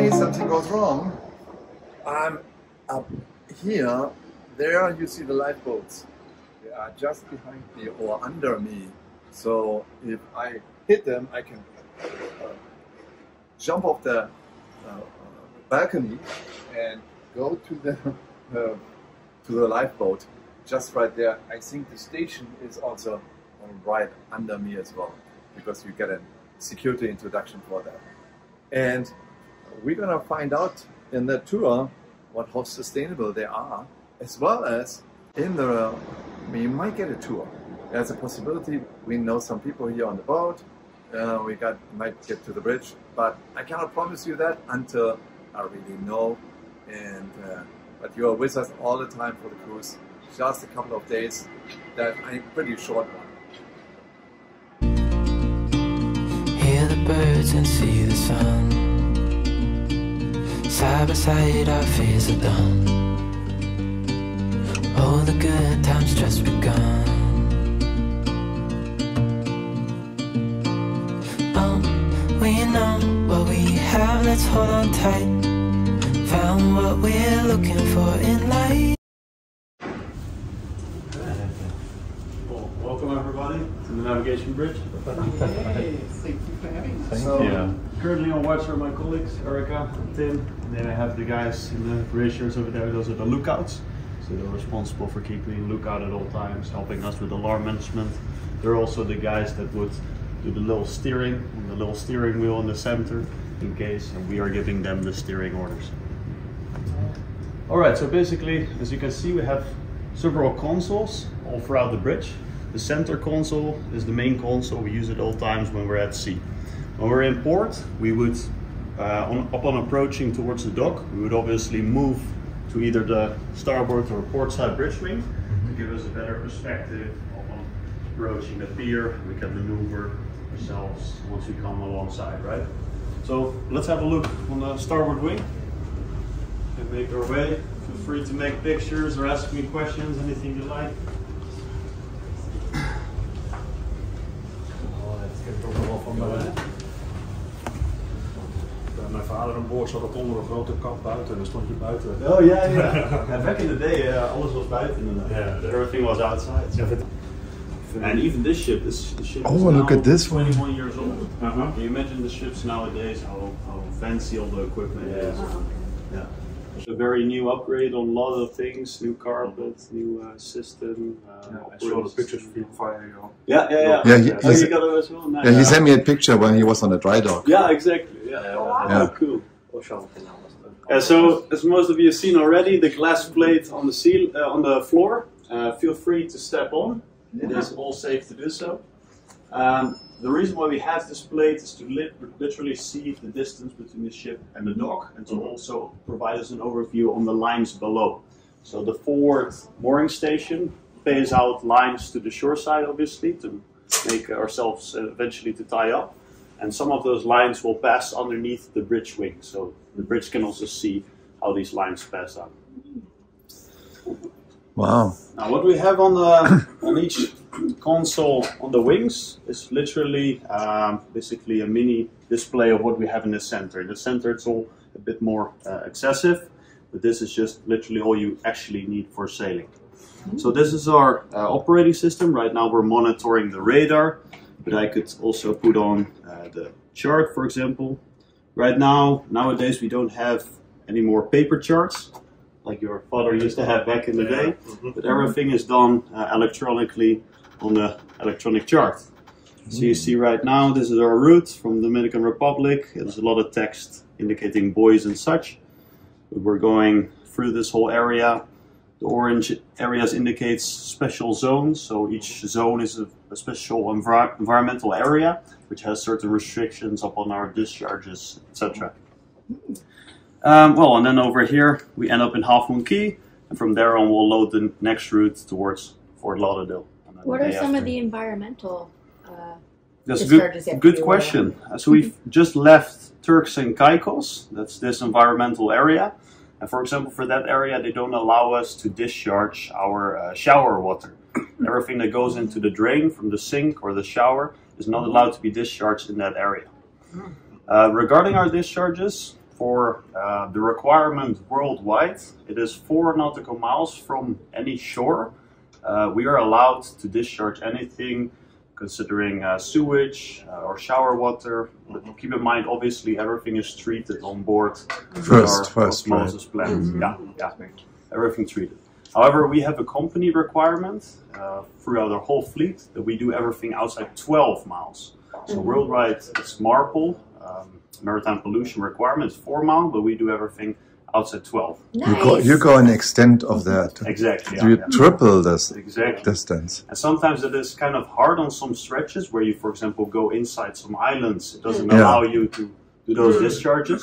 case something goes wrong, I'm up here. There you see the lifeboats. They are just behind me or under me. So if I hit them, I can jump off the balcony and go to the lifeboat just right there. I think the station is also right under me as well, because you get a security introduction for that. And we're gonna find out in the tour how sustainable they are, as well as in the, we might get a tour. There's a possibility. We know some people here on the boat. We might get to the bridge, but I cannot promise you that until I really know. And but you are with us all the time for the cruise. Just a couple of days. That a pretty short one. Hear the birds and see the sun. Side by side our fears are done. All the good times just begun. We know what we have, let's hold on tight. Found what we're looking for in life. Well, welcome everybody to the Navigation Bridge. Hey, thank you for having us. So, currently on watch are my colleagues, Erica and Tim. And then I have the guys in the ratios over there, those are the lookouts. So they're responsible for keeping lookout at all times, helping us with alarm management. They're also the guys that would do the little steering on the little steering wheel in the center in case, and we are giving them the steering orders. Alright, so basically, as you can see, we have several consoles all throughout the bridge. The center console is the main console. We use it all times when we're at sea. When we're in port, we would, upon approaching towards the dock, we would obviously move to either the starboard or port side bridge wing to give us a better perspective on approaching the pier. We can maneuver ourselves once we come alongside, right? So let's have a look on the starboard wing and make our way. Feel free to make pictures or ask me questions, anything you like. Mijn vader aan boord zat op onder een grote kap buiten en dan stond je buiten. Oh yeah, yeah. Back in the day, alles was buiten inderdaad. Yeah, everything was outside. And even this ship, the ship is look now at this one. 21 years old. Can you imagine the ships nowadays, how fancy all the equipment is? Yeah. It's a very new upgrade on a lot of things, new carpet, new system. I saw the pictures from fire. Yeah. Yeah, you got it as well? Nice. Yeah, he sent me a picture when he was on the dry dock. Yeah, exactly. Yeah. Yeah. Cool. So, as most of you have seen already, the glass plate on the on the floor. Feel free to step on. It is all safe to do so. The reason why we have this plate is to literally see the distance between the ship and the dock, and to also provide us an overview on the lines below. So the forward mooring station pays out lines to the shore side, obviously, to make ourselves eventually to tie up. And some of those lines will pass underneath the bridge wing, so the bridge can also see how these lines pass out. Wow. Now what we have on each console on the wings is literally basically a mini display of what we have in the center. In the center it's all a bit more excessive, but this is just literally all you actually need for sailing. So this is our operating system. Right now we're monitoring the radar, but I could also put on the chart, for example. Right now, nowadays we don't have any more paper charts like your father used to have back in the day, but everything is done electronically on the electronic chart. So you see right now, this is our route from the Dominican Republic. There's a lot of text indicating buoys and such. We're going through this whole area. The orange areas indicates special zones, so each zone is a special environmental area which has certain restrictions upon our discharges, etc. Well, and then over here we end up in Half Moon Cay, and from there on we'll load the next route towards Fort Lauderdale. What are some of the environmental That's discharges? a good question. So we've just left Turks and Caicos, that's this environmental area. And for example, for that area, they don't allow us to discharge our shower water. Everything that goes into the drain from the sink or the shower is not allowed to be discharged in that area. Regarding our discharges, for the requirement worldwide, it is 4 nautical miles from any shore. We are allowed to discharge anything considering sewage or shower water. But keep in mind, obviously, everything is treated on board. First, osmosis plants. Yeah, everything treated. However, we have a company requirement throughout our whole fleet that we do everything outside 12 miles. So worldwide, it's MARPOL, maritime pollution requirement is 4 miles, but we do everything outside 12. Nice. You go an extent of that. Exactly. You triple this Exactly. distance. And sometimes it is kind of hard on some stretches where you, for example, go inside some islands. It doesn't allow you to do those discharges.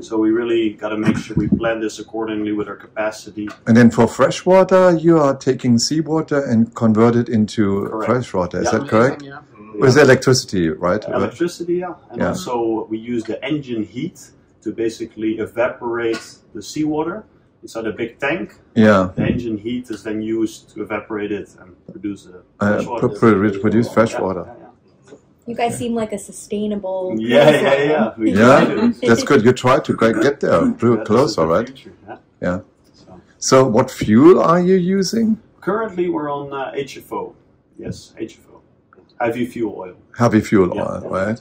So we really got to make sure we plan this accordingly with our capacity. And then for freshwater, you are taking seawater and convert it into freshwater. Is that correct? Yeah. With electricity, right? Electricity, and also we use the engine heat to basically evaporate the seawater inside a big tank. Yeah. The engine heat is then used to evaporate it and produce Produce fresh water. You guys seem like a sustainable. Yeah. Yeah, that's good. You try to get there closer, right? Yeah. So what fuel are you using? Currently we're on HFO. Yes, HFO. Heavy fuel oil. Heavy fuel oil, right?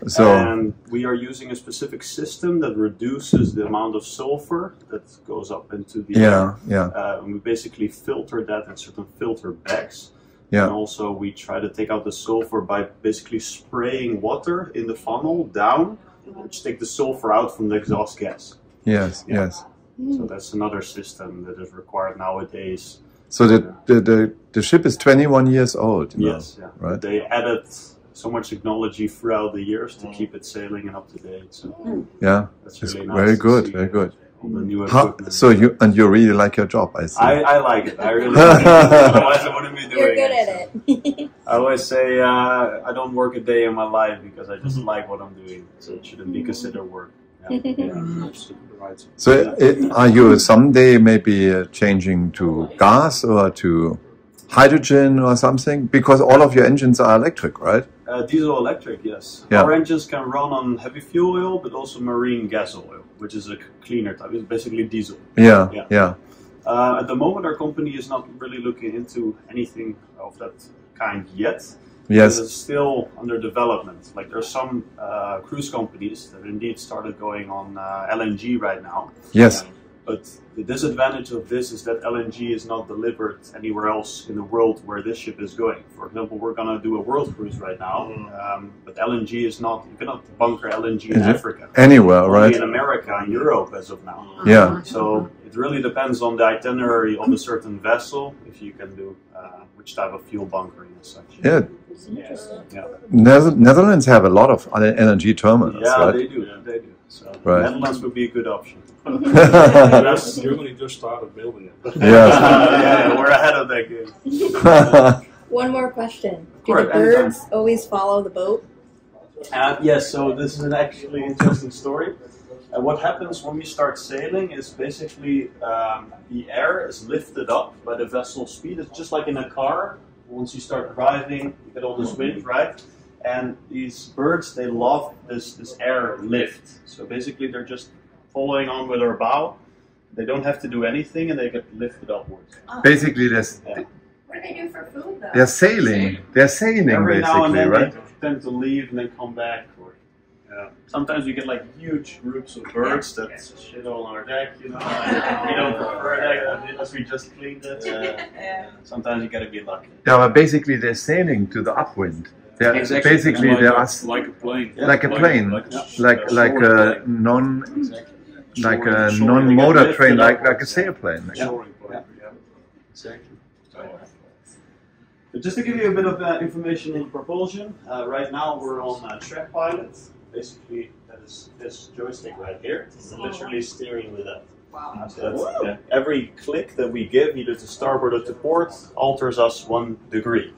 So, and we are using a specific system that reduces the amount of sulfur that goes up into the air. And we basically filter that in certain filter bags. And also we try to take out the sulfur by basically spraying water in the funnel down, which take the sulfur out from the exhaust gas. Yes. So that's another system that is required nowadays. So the ship is 21 years old. Yes, right. They added so much technology throughout the years to keep it sailing and up to date. So that's really nice. Very good, very good. All the new so you really like your job, I see. I like it. I really like it. Otherwise I wouldn't be doing it. You're good at it. I always say I don't work a day in my life because I just like what I'm doing. So it shouldn't be considered work. So are you someday maybe changing to gas or to hydrogen or something? Because all of your engines are electric, right? Diesel electric, yes. Our engines can run on heavy fuel oil, but also marine gas oil, which is a cleaner type. It's basically diesel. Yeah. At the moment, our company is not really looking into anything of that kind yet. Yes. It's still under development. Like there are some cruise companies that indeed started going on LNG right now. Yes. But the disadvantage of this is that LNG is not delivered anywhere else in the world where this ship is going. For example, we're going to do a world cruise right now, but LNG is not, you cannot bunker LNG in Africa. Anywhere, only right? in America and Europe as of now. Yeah. So it really depends on the itinerary of a certain vessel, if you can do which type of fuel bunkering and such. Yeah. Netherlands have a lot of LNG terminals, yeah, right? they do. So Right. Netherlands would be a good option. Germany just started building it. Yes. We're ahead of that game. One more question. Do Sure, the birds always follow the boat? Yes, so this is an actually interesting story. What happens when we start sailing is basically the air is lifted up by the vessel speed. It's just like in a car. Once you start driving, you get all this wind, right? And these birds, they love this air lift. So basically they're just following on with our bow. They don't have to do anything and they get lifted upwards. Basically, there's What do they do for food, though? they're sailing. They're sailing, Every now and basically, then right? they tend to leave and then come back. Or, sometimes we get like huge groups of birds that shit all on our deck, you know. We don't prefer that unless we just cleaned it. Sometimes you gotta be lucky. Yeah, but basically they're sailing to the upwind. They're Exactly. basically Like they a- are like a plane. like a plane, like a Shoring non-motor plane. train, like a sailplane. Soaring plane. Exactly. But just to give you a bit of information on the propulsion, right now we're on track pilot. Basically, that is this joystick right here. We're literally steering with that. So that's, every click that we give, either to starboard or to port, alters us 1 degree.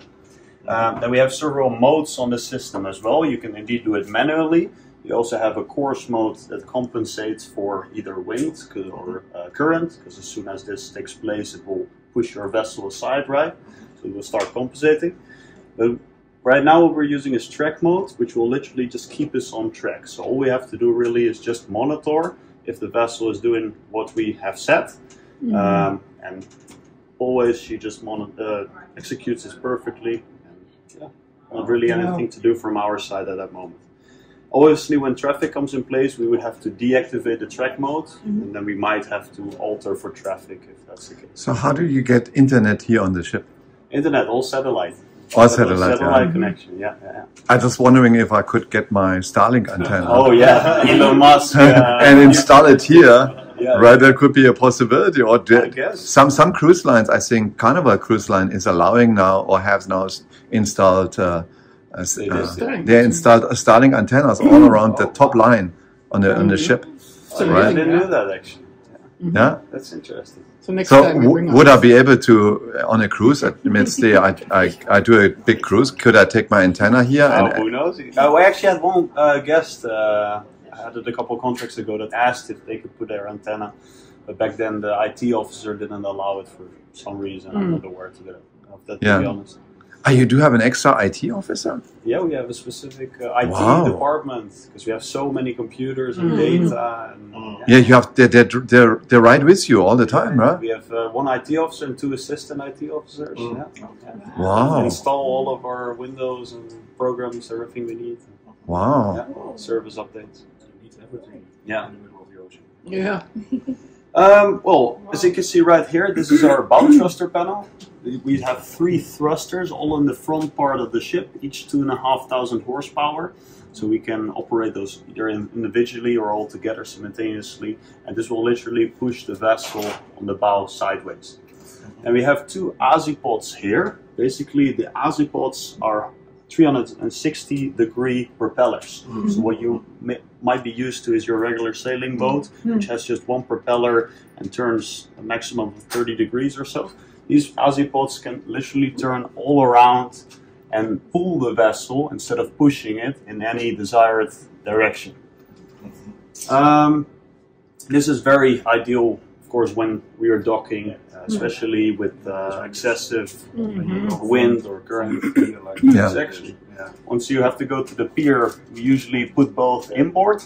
Then we have several modes on the system as well. You can indeed do it manually. You also have a course mode that compensates for either wind or current, because as soon as this takes place, it will push your vessel aside, right? So it will start compensating. But Right now what we're using is track mode, which will literally just keep us on track. So all we have to do really is just monitor if the vessel is doing what we have set. And always she just executes this perfectly. And, yeah, not really anything to do from our side at that moment. Obviously, when traffic comes in place, we would have to deactivate the track mode, and then we might have to alter for traffic if that's the case. So how do you get internet here on the ship? Internet, all satellite. All satellite, connection, yeah. I was just wondering if I could get my Starlink antenna. Oh yeah, Elon Musk. And install it here. Yeah. Right, that could be a possibility. Or I guess. Some cruise lines, I think Carnival Cruise Line is allowing now, or has now installed. They installed Starlink antennas all around the top line on the ship. So Right. I didn't know that actually. Yeah. That's interesting. So next So time we bring would I us. be able to on a cruise? Let's say I do a big cruise. Could I take my antenna here? Who knows? We actually had one guest. I had it a couple of contracts ago that asked if they could put their antenna, but back then the IT officer didn't allow it for some reason. I'm not aware of that, to be honest. You do have an extra IT officer? Yeah, we have a specific IT Wow. department because we have so many computers and data. And, Yeah, you have they're right with you all the time, right? We have one IT officer and 2 assistant IT officers. Yeah. Wow. Install all of our Windows and programs, everything we need. Wow. Yeah. Service updates. Yeah. In the middle of the ocean. Yeah. Well, as you can see right here, this is our bow thruster panel. We have 3 thrusters all in the front part of the ship, each 2,500 horsepower. So we can operate those either individually or all together simultaneously. And this will literally push the vessel on the bow sideways. And we have 2 azipods here. Basically, the azipods are 360-degree propellers. So what you might be used to is your regular sailing boat, which has just one propeller and turns a maximum of 30 degrees or so. These azipods can literally turn all around and pull the vessel instead of pushing it in any desired direction. This is very ideal, of course, when we are docking, especially with excessive wind or current. Yeah. Exactly. Once you have to go to the pier, we usually put both inboard.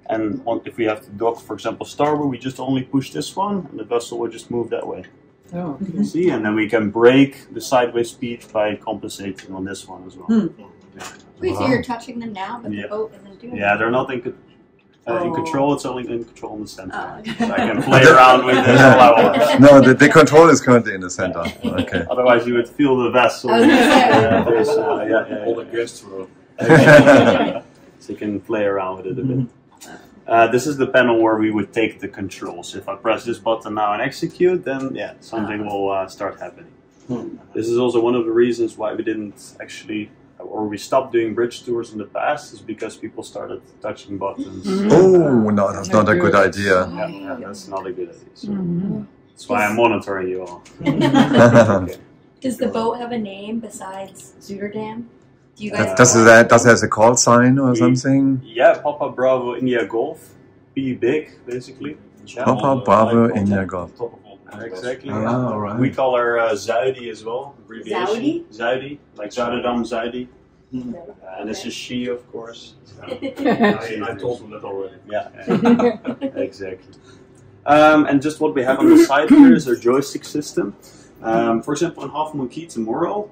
And if we have to dock, for example, starboard, we just only push this one, and the vessel will just move that way. Oh, You see, and then we can brake the sideways speed by compensating on this one as well. Wait, so you're touching them now, but Yeah. the boat isn't doing Yeah, it? they're not in control. It's only in control in the center. Oh, okay. So I can play around with this all I want. No, the control is currently in the center. Okay. Otherwise, you would feel the vessel. I was gonna say. All the guests were. So you can play around with it a bit. This is the panel where we would take the controls. If I press this button now and execute, then yeah, something will start happening. This is also one of the reasons why we didn't actually, or we stopped doing bridge tours in the past, is because people started touching buttons. Oh no, that's not a good idea. Yeah, that's not a good idea. So that's why I'm monitoring you all. Okay. Does the boat have a name besides Zutterdam? Do you guys? Does it has a call sign or something? Yeah, Papa Bravo India Golf. Be big, basically. Yeah. Papa Bravo India Golf. Exactly. Ah, all right. We call her Zuidi as well. Abbreviation. Zaudi? Zuidi, like Zuiderdam Zuidi. And this is she, of course. I told them that already. Yeah, exactly. And just what we have on the side here is our joystick system. For example, in Half Moon Key tomorrow,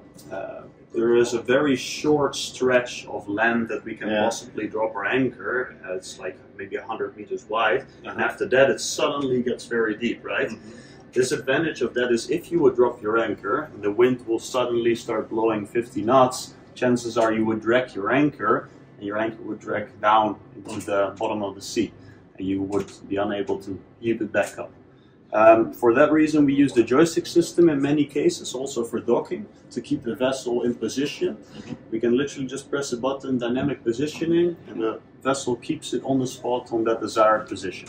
there is a very short stretch of land that we can possibly drop our anchor. It's like maybe 100 meters wide, and after that it suddenly gets very deep, right? Disadvantage of that is if you would drop your anchor, and the wind will suddenly start blowing 50 knots, chances are you would drag your anchor, and your anchor would drag down into the bottom of the sea, and you would be unable to heave it back up. For that reason, we use the joystick system in many cases, also for docking, to keep the vessel in position. We can literally just press a button, dynamic positioning, and the vessel keeps it on the spot on that desired position.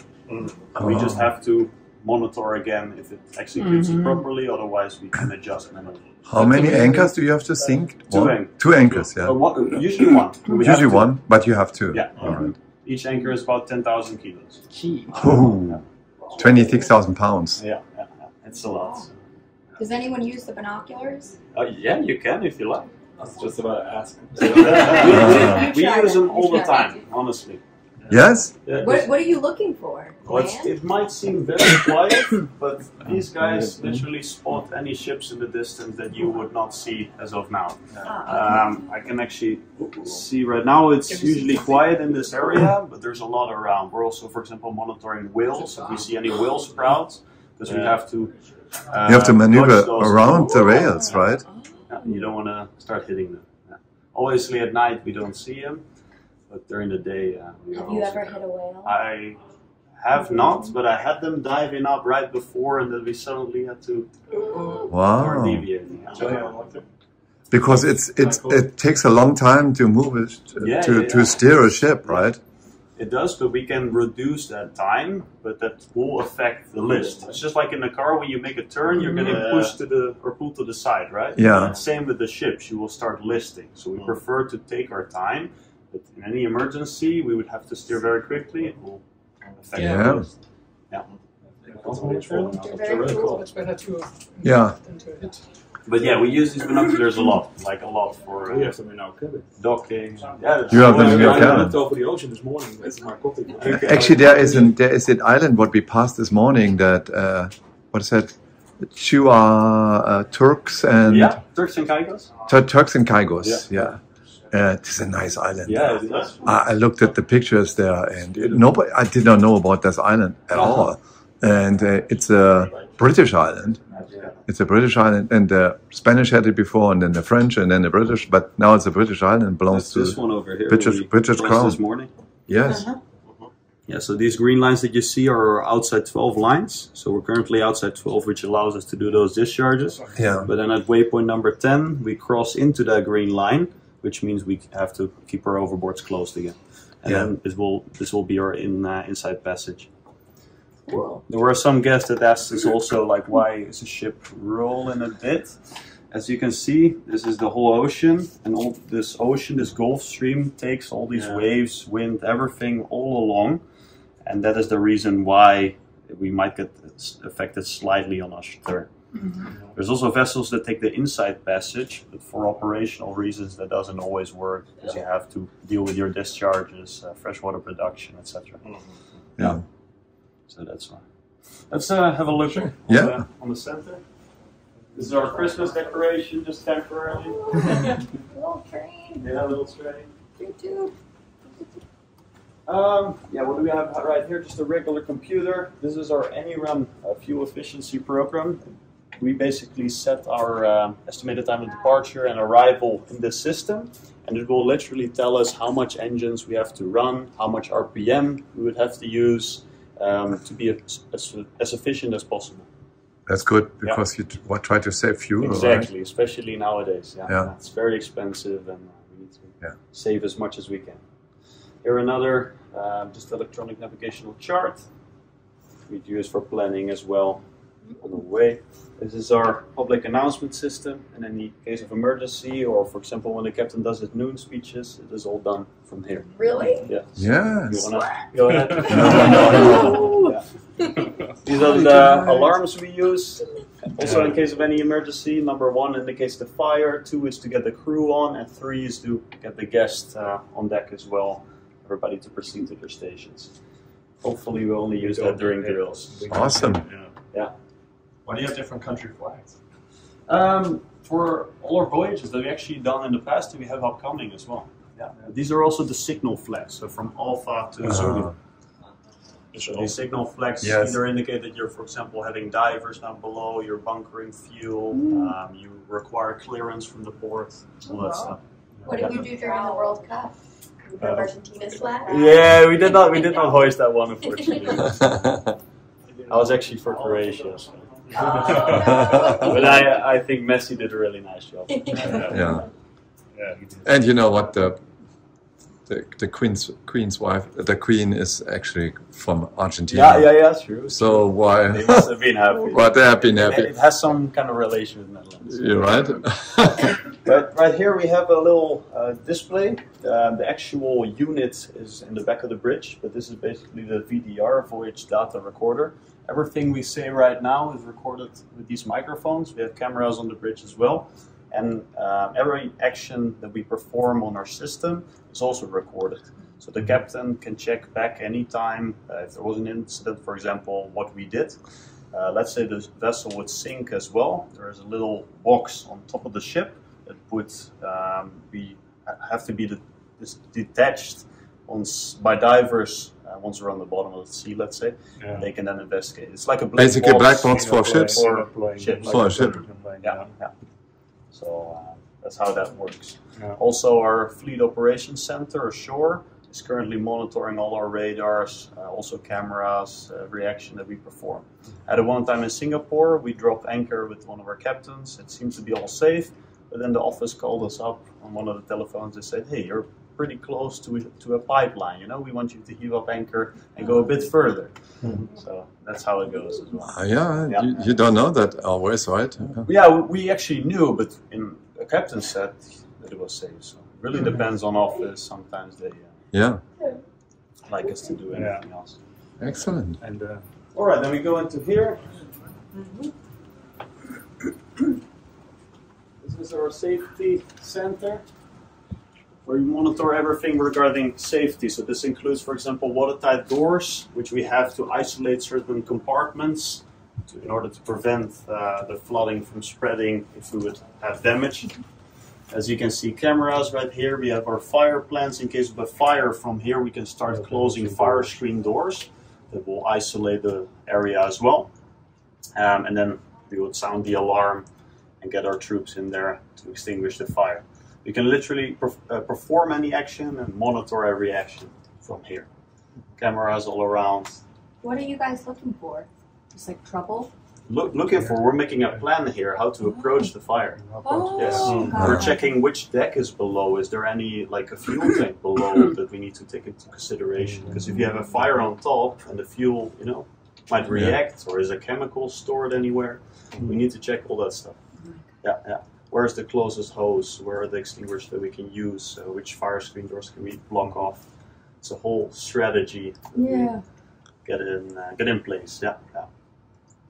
We just have to monitor again if it executes it properly, otherwise we can adjust manually. How many anchors do you have to sink? Two. Two anchors, yeah. Usually one. We have Usually to- one, but you have two. Yeah. All right. Each anchor is about 10,000 kilos. Oh, 26,000 pounds. Yeah. It's a lot. Does anyone use the binoculars? Yeah, you can if you like. I was just about to ask. We use them all the time, honestly. Yes? Yeah, What are you looking for? well, Land? it might seem very quiet, but these guys literally spot any ships in the distance that you would not see as of now. I can actually see right now it's usually quiet in this area, but there's a lot around. We're also, for example, monitoring whales. If we see any whale sprouts, because we have to. You have to maneuver dodge those. around the rails, right? Yeah, you don't want to start hitting them. Yeah. Obviously, at night we don't see them, but during the day we are. Have you also ever hit a whale? I have not, but I had them diving up right before, and then we suddenly had to Wow. deviate. Because it takes a long time to move it, to steer a ship, right? It does, but we can reduce that time, but that will affect the list. It's just like in a car, when you make a turn, you're going to push to the, or pull to the side, right? Yeah. And same with the ships, you will start listing. So we prefer to take our time, but in any emergency, we would have to steer very quickly. It will affect the list. Yeah. Very cool. It's better to Yeah. than to hit. But yeah, we use these binoculars a lot, like a lot for We have them in our cabin. docking. Yeah, You have them in your I cabin. looked over the ocean this morning with my coffee. Actually, there is an island what we passed this morning that what is that? Turks and yeah, Turks and Caicos. Turks and Caicos. Yeah, it is a nice island. Yeah, it is. I looked at the pictures there, and nobody. I did not know about this island at all. And it's a British island. It's a British island, and the Spanish had it before, and then the French, and then the British. But now it's a British island. It belongs That's this one over here. British crossed Crown. this morning. Yes. Yeah, so these green lines that you see are outside 12 lines. So we're currently outside 12, which allows us to do those discharges. Yeah. But then at waypoint number 10, we cross into that green line, which means we have to keep our overboards closed again. And then this will be our inside passage. Well, there were some guests that asked us also, like, why is a ship rolling a bit? As you can see, this is the whole ocean, and all this ocean, this Gulf Stream, takes all these waves, wind, everything all along, and that is the reason why we might get affected slightly on our stern. There's also vessels that take the inside passage, but for operational reasons that doesn't always work, because you have to deal with your discharges, freshwater production, etc. Yeah. So that's why. Let's have a look on the center. This is our Christmas decoration, just temporarily. Little train. Yeah, little train. YouTube. Yeah, what do we have right here? Just a regular computer. This is our AnyRun fuel efficiency program. We basically set our estimated time of departure and arrival in this system, and it will literally tell us how much engines we have to run, how much RPM we would have to use to be as efficient as possible. That's good because you try to save fuel. Exactly, right? especially nowadays. Yeah. It's very expensive, and we need to save as much as we can. Here another just electronic navigational chart. We use for planning as well on the way. This is our public announcement system, and in the case of emergency, or for example when the captain does his noon speeches, it is all done from here. Really? Yes. Yes. You wanna go ahead? No. Yeah. These are the alarms we use. Also in case of any emergency, number 1 indicates the fire, 2 is to get the crew on, and 3 is to get the guests on deck as well, everybody to proceed to their stations. Hopefully we only use that during drills. Awesome. Yeah. Why do you have different country flags? For all our voyages that we actually done in the past, we have upcoming as well. Yeah. These are also the signal flags, so from Alpha to Zulu. So these signal flags either indicate that you're, for example, having divers down below, you're bunkering fuel, you require clearance from the port, all that stuff. What did you do during the World Cup? The Argentina's flag? Yeah, we did not hoist that one, unfortunately. I was actually for Croatia. But I think Messi did a really nice job. Yeah. And you know what, the queen's wife, the queen is actually from Argentina. Yeah, true. So why? They must have been happy. Well, they have been happy. It has some kind of relation with Netherlands. You're right. But right here we have a little display. The actual unit is in the back of the bridge, but this is basically the VDR, Voyage Data Recorder. Everything we say right now is recorded with these microphones. We have cameras on the bridge as well. and every action that we perform on our system is also recorded. So the captain can check back anytime if there was an incident, for example, what we did. Let's say the vessel would sink as well. There is a little box on top of the ship that would have to be detached by divers once we're on the bottom of the sea, let's say. Yeah. They can then investigate. It's like a black Basically box, black box for ships. ships. For a ship. Yeah. So that's how that works. Yeah. Also, our Fleet Operations Center ashore is currently monitoring all our radars, also cameras, every action that we perform. At one time in Singapore, we dropped anchor with one of our captains. It seems to be all safe, but then the office called us up on one of the telephones and said, "Hey, you're pretty close to a pipeline. You know, we want you to heave up anchor and go a bit further." So that's how it goes as well. Yeah. You don't know that always, right? Yeah, we actually knew, but the captain said that it was safe. So it really depends on office. Sometimes they like us to do anything else. Excellent. And all right, then we go into here. This is our safety center, where we monitor everything regarding safety. So this includes, for example, watertight doors, which we have to isolate certain compartments in order to prevent the flooding from spreading if we would have damage. As you can see, cameras right here. We have our fire plans. In case of a fire, from here we can start closing fire screen doors that will isolate the area as well. And then we would sound the alarm and get our troops in there to extinguish the fire. You can literally perform any action and monitor every action from here. Cameras all around. What are you guys looking for? Just like trouble? Looking for, we're making a plan here how to approach the fire. Oh, Yes, God. we're checking which deck is below. Is there any like a fuel tank below that we need to take into consideration? Because if you have a fire on top and the fuel, you know, might react, or is a chemical stored anywhere, we need to check all that stuff. Yeah. Where's the closest hose? Where are the extinguishers that we can use? Which fire screen doors can we block off? It's a whole strategy. Yeah. Get in place. Yeah.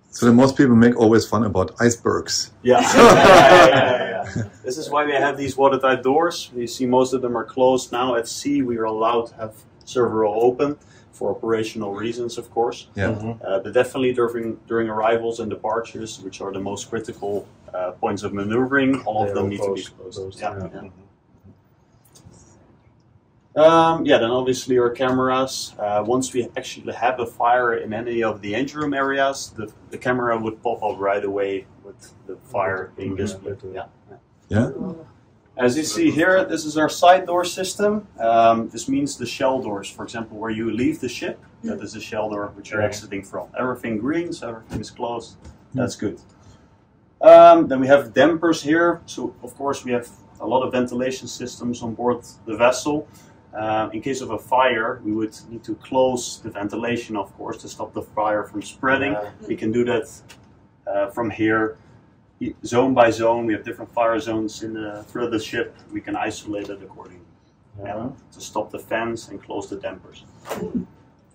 So the most people make always fun about icebergs. Yeah. This is why we have these watertight doors. You see most of them are closed now. At sea, we are allowed to have several open for operational reasons, of course. Yeah. But definitely during arrivals and departures, which are the most critical points of maneuvering, all of them need to be closed. Then obviously our cameras. Once we actually have a fire in any of the engine room areas, the camera would pop up right away with the fire being displayed. Yeah. As you see here, this is our side door system. This means the shell doors, for example, where you leave the ship, that is a shell door which you're exiting from. Everything green, so everything is closed. That's good. Then we have dampers here. So, of course, we have a lot of ventilation systems on board the vessel. In case of a fire, we would need to close the ventilation, of course, to stop the fire from spreading. We can do that from here. Zone by zone, we have different fire zones throughout the ship. We can isolate it accordingly to stop the fans and close the dampers.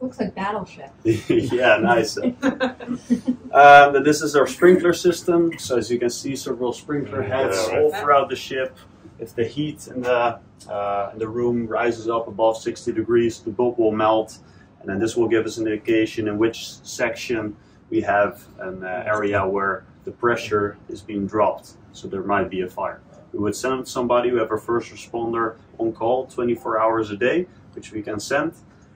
Looks like Battleship. Yeah, nice. This is our sprinkler system. So as you can see, several sprinkler heads all throughout the ship. If the heat in the room rises up above 60 degrees, the bulb will melt, and then this will give us an indication in which section we have an area where the pressure is being dropped, so there might be a fire. We would send somebody, we have a first responder on call 24 hours a day, which we can send,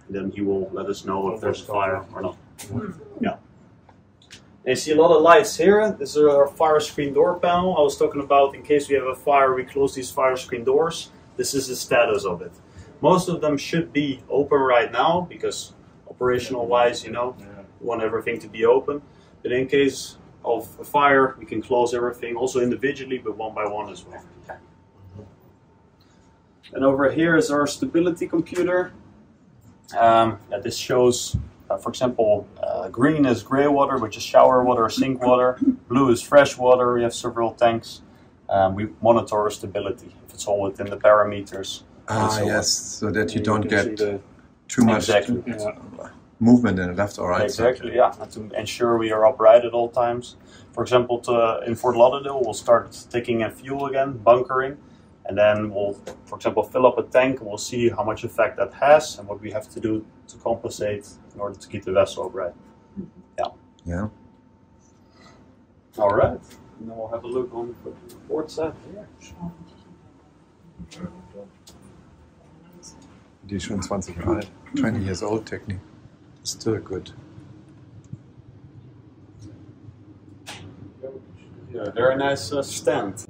and then he will let us know if there's a fire or not. Yeah. And you see a lot of lights here. This is our fire screen door panel. I was talking about in case we have a fire, we close these fire screen doors. This is the status of it. Most of them should be open right now because operational wise, you know, we want everything to be open. But in case of a fire, we can close everything also individually, but one by one as well. And over here is our stability computer. This shows, for example, green is gray water, which is shower water or sink water. Blue is fresh water. We have several tanks. We monitor our stability if it's all within the parameters. Yes, so that you don't get too much. Exactly. movement in the left or right. Exactly, yeah, and to ensure we are upright at all times. For example, in Fort Lauderdale, we'll start taking in fuel again, bunkering, and then we'll, for example, fill up a tank, and we'll see how much effect that has and what we have to do to compensate in order to keep the vessel upright. Yeah. Yeah. All right. And then we'll have a look on the port side here. Die ist schon 20 Jahre alt. 20 years old technique. Still good. Yeah, very nice stand.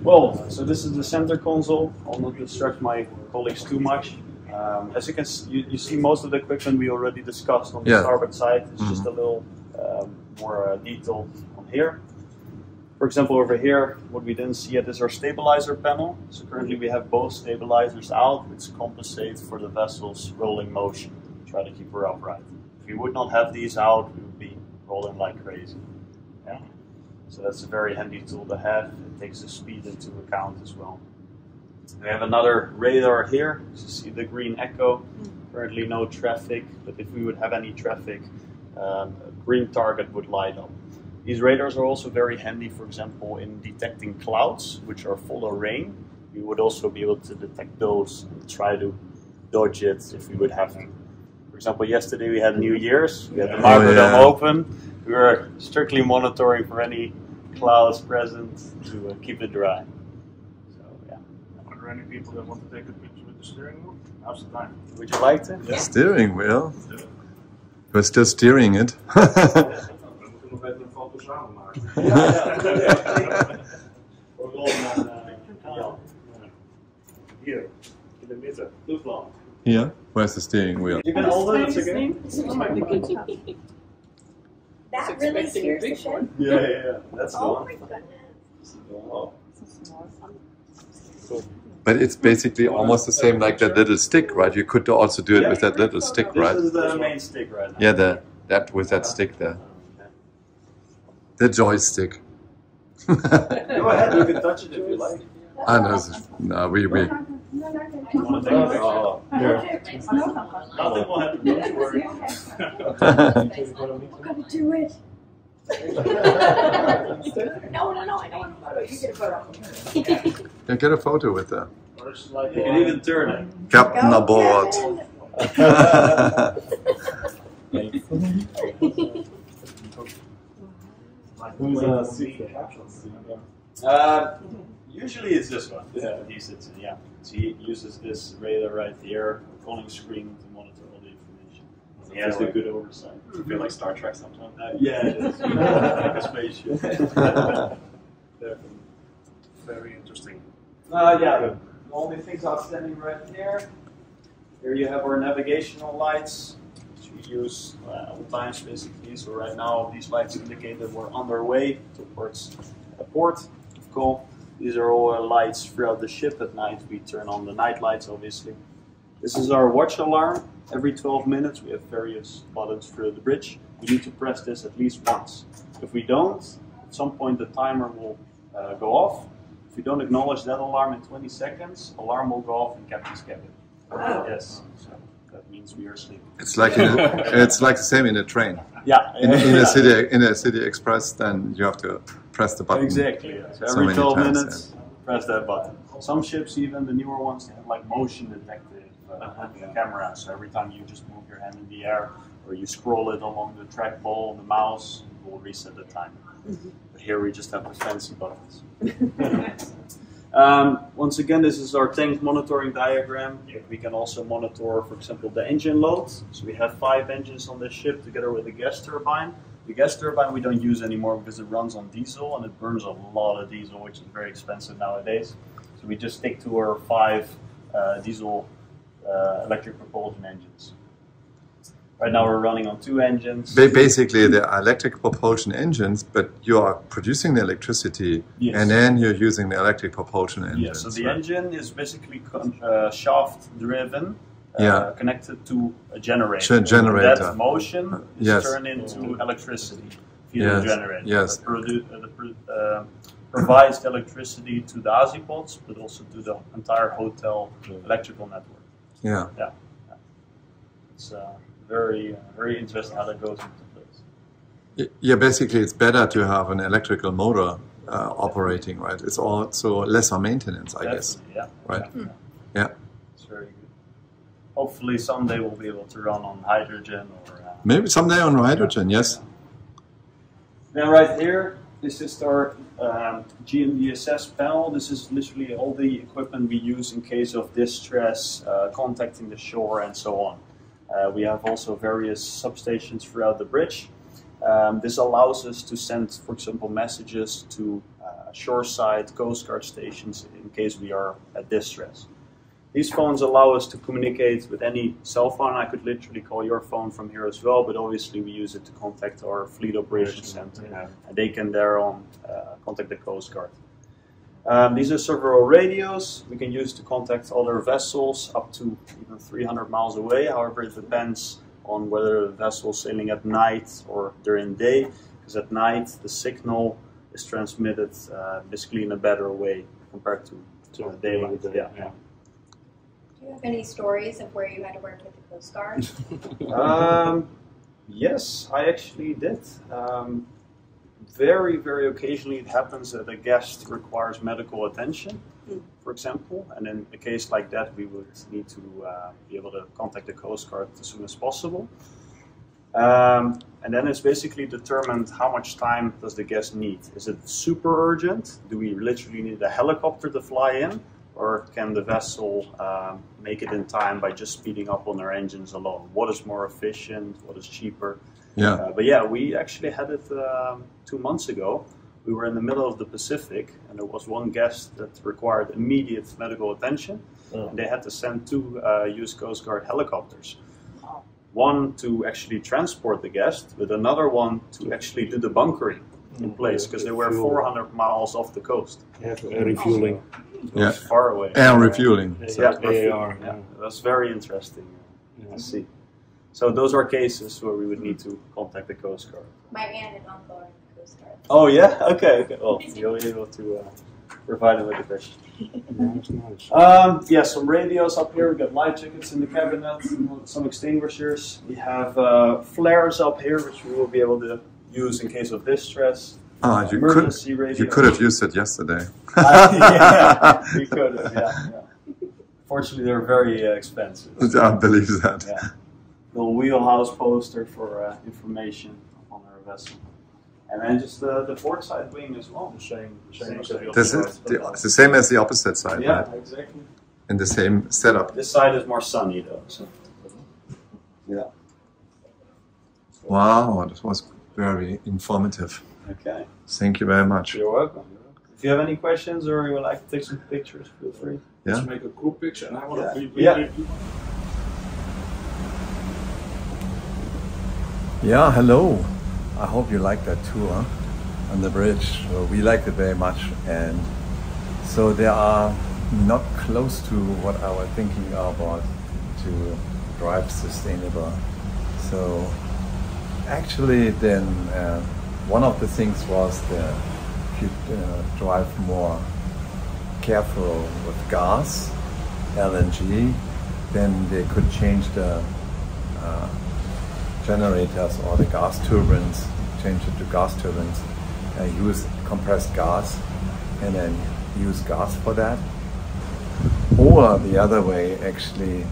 Well, so this is the center console. I'll not distract my colleagues too much. As you can see, you see most of the equipment we already discussed on the starboard side. It's just a little more detailed on here. For example, over here, what we didn't see yet is our stabilizer panel. So currently we have both stabilizers out, which compensate for the vessel's rolling motion. Try to keep her upright. If we would not have these out, we would be rolling like crazy. Yeah? So that's a very handy tool to have. It takes the speed into account as well. We have another radar here. You see the green echo. Currently no traffic, but if we would have any traffic, a green target would light up. These radars are also very handy, for example, in detecting clouds, which are full of rain. We would also be able to detect those and try to dodge it if we would have to. For example, yesterday we had New Year's, we had the Marbodome open. We were strictly monitoring for any clouds present to keep it dry. So, yeah. Are there any people that want to take a picture with the steering wheel? Now's the time. Would you like to? Yeah. Steering wheel? You're still steering it. We moeten nog even een foto samen maken. Hier, in de midden. Here? Where's the steering wheel? You can hold it, it's okay. That really scares the shit. Yeah. That's Oh cool. my goodness. Wow. But it's basically almost the same like that little stick, right? You could also do it with that little stick, right? This is the main stick right now. Yeah, that with that stick there. The joystick. Go ahead, you can touch it if you like. No, we. You want to take a picture? Oh, Here. Nothing will happen, don't you worry. I'm gonna do it. No, I don't. You get a photo. Yeah, get a photo with that. You can even turn it. Captain aboard. Usually it's this one that he sits in, yeah. So he uses this radar right here, calling screen to monitor all the information. He has the good oversight. I feel like Star Trek sometimes. Yeah, it is. Like a spaceship. Very interesting. Yeah, the only things outstanding right here. Here you have our navigational lights, which we use all times basically. So right now these lights indicate that we're on our way towards a port of call. These are all lights throughout the ship at night. We turn on the night lights, obviously. This is our watch alarm. Every 12 minutes we have various buttons through the bridge. We need to press this at least once. If we don't, at some point the timer will go off. If we don't acknowledge that alarm in 20 seconds, alarm will go off in captain's cabin. Yes, so that means we are sleeping. It's like the same in a train. Yeah. In a city express, then you have to press the button. Exactly. Yeah. So so every many 12 times, minutes, press that button. Some ships, even the newer ones, they have like motion detected cameras. So every time you just move your hand in the air or you scroll it along the trackball, the mouse, it will reset the timer. But here we just have the fancy buttons. Once again, this is our tank monitoring diagram. We can also monitor, for example, the engine load. So we have 5 engines on this ship together with a gas turbine. The gas turbine we don't use anymore because it runs on diesel and it burns a lot of diesel, which is very expensive nowadays. So we just stick to our 5 diesel electric propulsion engines. Right now we're running on 2 engines. Basically, they are electric propulsion engines, but you are producing the electricity, and then you're using the electric propulsion engines. Yeah, so the engine is basically shaft-driven, connected to a generator. That motion is turned into electricity via the generator. Yes. That provides the electricity to the azipods, but also to the entire hotel electrical network. Yeah. Yeah. It's very interesting how that goes into place. Yeah, basically it's better to have an electrical motor operating, right? It's also lesser maintenance, I guess. Yeah. Right? Yeah. It's very good. Hopefully someday we'll be able to run on hydrogen or... Maybe someday on hydrogen, yes. Now right here, this is our GMDSS panel. This is literally all the equipment we use in case of distress, contacting the shore and so on. We have also various substations throughout the bridge. This allows us to send, for example, messages to shoreside Coast Guard stations in case we are at distress. These phones allow us to communicate with any cell phone. I could literally call your phone from here as well, but obviously we use it to contact our Fleet Operations Center, and they can thereon contact the Coast Guard. These are several radios we can use to contact other vessels up to even 300 miles away. However, it depends on whether the vessel is sailing at night or during the day, because at night the signal is transmitted basically in a better way compared to daylight. Yeah. Do you have any stories of where you had to work with the Coast Guard? Yes, I actually did. Very, very occasionally it happens that a guest requires medical attention, for example, and in a case like that we would need to be able to contact the Coast Guard as soon as possible. And then it's basically determined how much time does the guest need. Is it super urgent? Do we literally need a helicopter to fly in? Or can the vessel make it in time by just speeding up on their engines alone? What is more efficient? What is cheaper? Yeah. But yeah, we actually had it 2 months ago. We were in the middle of the Pacific, and there was one guest that required immediate medical attention. And they had to send 2 US Coast Guard helicopters. One to actually transport the guest, but another one to actually do the bunkering in place, because they were 400 miles off the coast. Yeah, for air refueling. Yeah. Far away. Air refueling. Yeah, AAR. yeah, that's very interesting to see. So those are cases where we would need to contact the Coast Guard. My aunt and uncle are in the Coast Guard. Oh yeah? Okay. Well, you'll be able to provide them with the question. That's nice. Yeah, some radios up here. We've got light jackets in the cabinet, some extinguishers. We have flares up here, which we will be able to use in case of distress. You could have used it yesterday. Yeah, we could have, yeah. Fortunately, they're very expensive. I believe that. Yeah. The wheelhouse poster for information on our vessel. And then just the port side wing as well. The same as the This is the same as the opposite side, yeah, right? exactly. In the same setup. This side is more sunny though. So. Yeah. Wow, that was very informative. Okay. Thank you very much. You're welcome. If you have any questions or you would like to take some pictures, feel free. Yeah. Let's make a group picture, and I want to. Yeah, hello. I hope you liked that tour on the bridge. We liked it very much, and so they are not close to what I was thinking about to drive sustainable. So actually then one of the things was that if you drive more careful with gas, LNG, then they could change the generators or the gas turbines, change it to gas turbines, use compressed gas and then use gas for that. Or the other way, actually,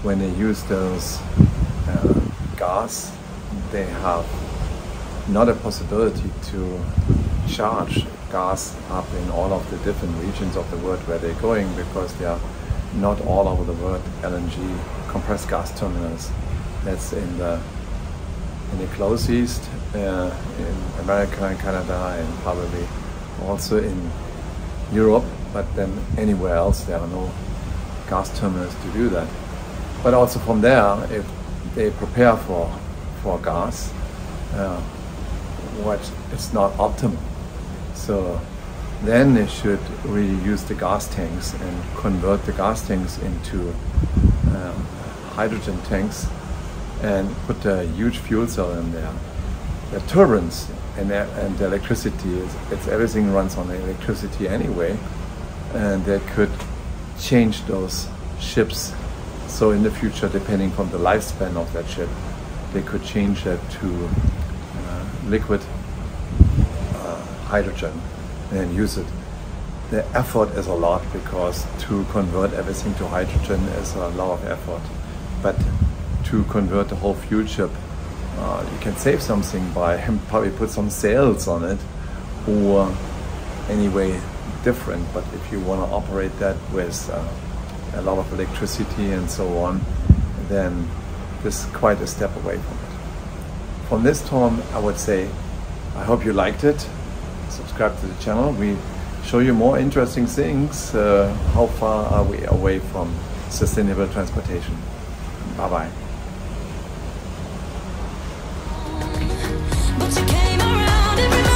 when they use those gas, they have not a possibility to charge gas up in all of the different regions of the world where they're going, because they are not all over the world LNG compressed gas terminals. That's in the close east, in America and Canada, and probably also in Europe, but then anywhere else there are no gas terminals to do that. But also from there, if they prepare for gas, what it's not optimal. So then they should really use the gas tanks and convert the gas tanks into hydrogen tanks and put a huge fuel cell in there. The turbines and the electricity, everything runs on electricity anyway, and they could change those ships So in the future, depending from the lifespan of that ship, they could change that to liquid hydrogen and use it. The effort is a lot, because to convert everything to hydrogen is a lot of effort. But to convert the whole fuel ship, you can save something by probably put some sails on it, or anyway different. But if you want to operate that with a lot of electricity and so on, then this is quite a step away from it. From this term, I would say, I hope you liked it. Subscribe to the channel. We show you more interesting things. How far are we away from sustainable transportation? Bye-bye. But you came around every